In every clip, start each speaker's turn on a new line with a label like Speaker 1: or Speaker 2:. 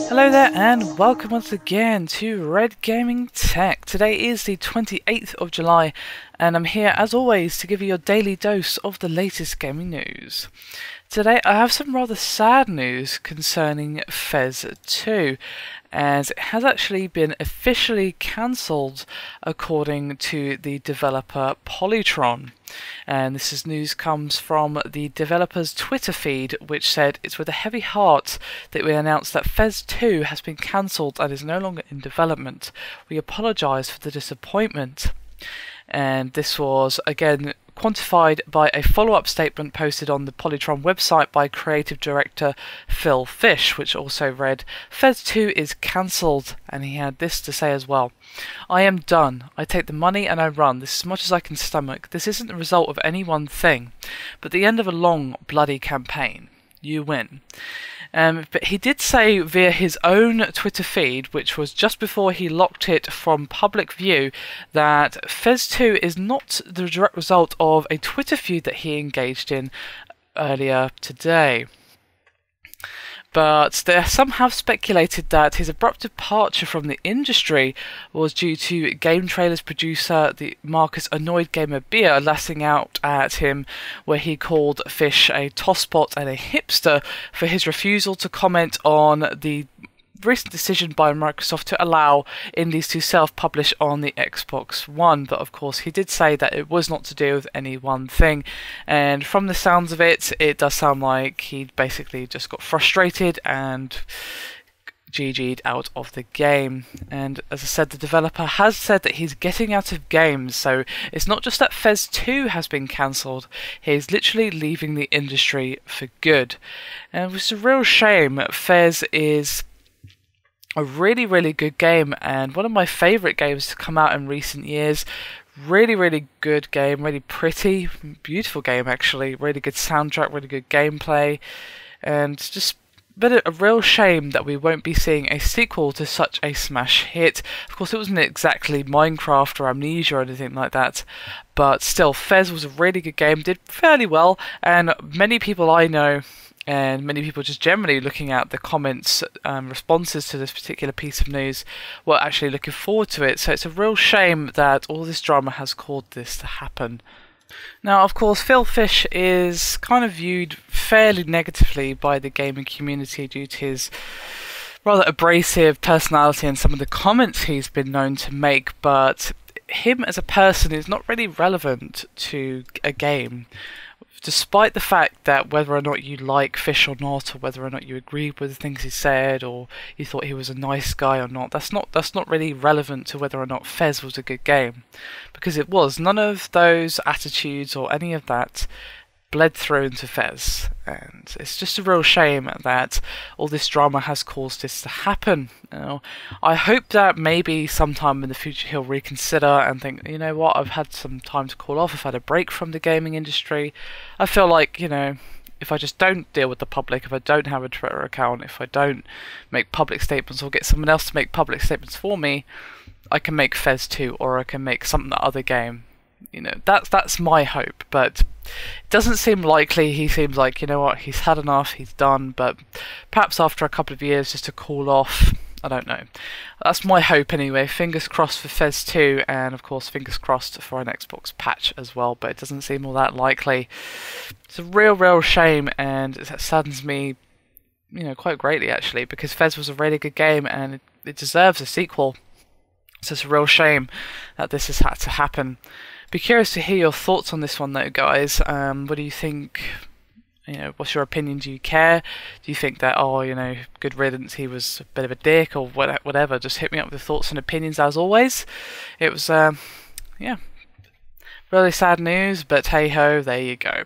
Speaker 1: Hello there and welcome once again to Red Gaming Tech. Today is the 28th of July and I'm here as always to give you your daily dose of the latest gaming news. Today I have some rather sad news concerning Fez 2, as it has actually been officially cancelled according to the developer Polytron. And news comes from the developer's Twitter feed, which said, "It's with a heavy heart that we announce that Fez 2 has been cancelled and is no longer in development. We apologise for the disappointment." And this was again quantified by a follow-up statement posted on the Polytron website by creative director Phil Fish, which also read, "Fez 2 is cancelled," and he had this to say as well: "I am done. I take the money and I run. This is as much as I can stomach. This isn't the result of any one thing, but the end of a long, bloody campaign. You win." But he did say via his own Twitter feed, which was just before he locked it from public view, that Fez 2 is not the direct result of a Twitter feud that he engaged in earlier today. But some have speculated that his abrupt departure from the industry was due to Game Trailer's producer, the Marcus Annoyed Gamer Beer, lashing out at him, where he called Fish a tosspot and a hipster for his refusal to comment on the recent decision by Microsoft to allow indies to self-publish on the Xbox One. But of course he did say that it was not to do with any one thing, and from the sounds of it, it does sound like he basically just got frustrated and GG'd out of the game. And as I said, the developer has said that he's getting out of games, so it's not just that Fez 2 has been cancelled, he's literally leaving the industry for good. And it's a real shame. Fez is a really, really good game and one of my favourite games to come out in recent years. Really, really good game, really pretty, beautiful game actually, really good soundtrack, really good gameplay, and just been a real shame that we won't be seeing a sequel to such a smash hit. Of course, it wasn't exactly Minecraft or Amnesia or anything like that, but still, Fez was a really good game, did fairly well, and many people I know and many people just generally looking at the comments responses to this particular piece of news were actually looking forward to it. So it's a real shame that all this drama has caused this to happen. Now, of course, Phil Fish is kind of viewed fairly negatively by the gaming community due to his rather abrasive personality and some of the comments he's been known to make, but him as a person is not really relevant to a game. Despite the fact that whether or not you like Fish or not, or whether or not you agreed with the things he said, or you thought he was a nice guy or not, that's not really relevant to whether or not Fez was a good game, because it was. None of those attitudes or any of that bled through into Fez, and it's just a real shame that all this drama has caused this to happen. I hope that maybe sometime in the future he'll reconsider and think, you know what, I've had some time to call off, I've had a break from the gaming industry. I feel like, you know, if I just don't deal with the public, if I don't have a Twitter account, if I don't make public statements or get someone else to make public statements for me, I can make Fez 2 or I can make some other game. You know, that's my hope, but it doesn't seem likely. He seems like, you know what, he's had enough, he's done, but perhaps after a couple of years just to cool off, I don't know. That's my hope anyway. Fingers crossed for Fez 2, and of course fingers crossed for an Xbox patch as well, but it doesn't seem all that likely. It's a real shame, and it saddens me, you know, quite greatly actually, because Fez was a really good game and it deserves a sequel. So it's a real shame that this has had to happen. Be curious to hear your thoughts on this one though, guys. What do you think? You know, what's your opinion? Do you care? Do you think that, oh, you know, good riddance, he was a bit of a dick or whatever? Just hit me up with your thoughts and opinions as always. It was, yeah, really sad news, but hey ho, there you go.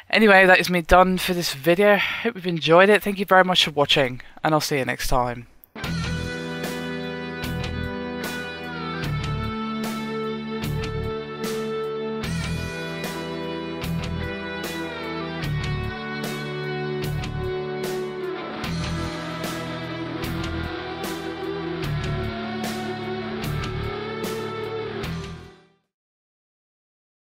Speaker 1: Anyway, that is me done for this video. Hope you've enjoyed it. Thank you very much for watching, and I'll see you next time.